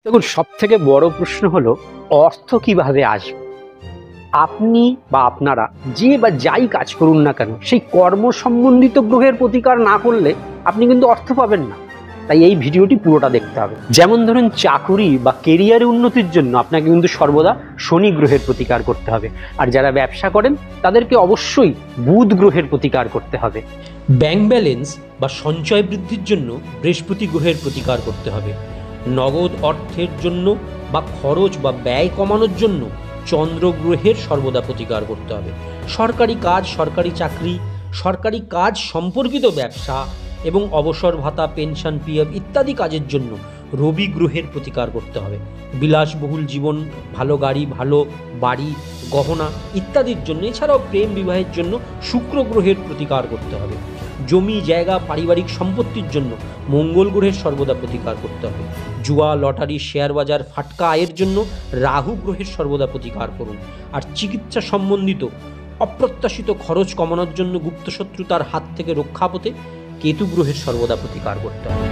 দেখুন, সবথেকে বড় প্রশ্ন হলো অর্থ কিভাবে আসবে। আপনি বা আপনারা যে বা যাই কাজ করুন না কেন, সেই কর্ম সম্বন্ধিত গ্রহের প্রতিকার না করলে আপনি কিন্তু অর্থ পাবেন না। তাই এই ভিডিওটি পুরোটা দেখতে হবে। যেমন ধরুন, চাকুরি বা কেরিয়ারে উন্নতির জন্য আপনাকে কিন্তু সর্বদা শনি গ্রহের প্রতিকার করতে হবে। আর যারা ব্যবসা করেন তাদেরকে অবশ্যই বুধ গ্রহের প্রতিকার করতে হবে। ব্যাংক ব্যালেন্স বা সঞ্চয় বৃদ্ধির জন্য বৃহস্পতি গ্রহের প্রতিকার করতে হবে। নগদ অর্থের জন্য বা খরচ বা ব্যয় কমানোর জন্য চন্দ্র গ্রহের সর্বদা প্রতিকার করতে হবে। সরকারি কাজ, সরকারি চাকরি, সরকারি কাজ সম্পর্কিত ব্যবসা এবং অবসর ভাতা, পেনশন, পিএফ ইত্যাদি কাজের জন্য রবি গ্রহের প্রতিকার করতে হবে। বিলাসবহুল জীবন, ভালো গাড়ি, ভালো বাড়ি, গহনা ইত্যাদির জন্য, এছাড়াও প্রেম বিবাহের জন্য শুক্র গ্রহের প্রতিকার করতে হবে। জমি জায়গা, পারিবারিক সম্পত্তির জন্য মঙ্গল গ্রহের সর্বদা প্রতিকার করতে হবে। জুয়া, লটারি, শেয়ার বাজার, ফাটকা আয়ের জন্য রাহু গ্রহের সর্বদা প্রতিকার করুন। আর চিকিৎসা সম্বন্ধিত অপ্রত্যাশিত খরচ কমানোর জন্য, গুপ্তশত্রুতার হাত থেকে রক্ষা পেতে কেতু গ্রহের সর্বদা প্রতিকার করতে হবে।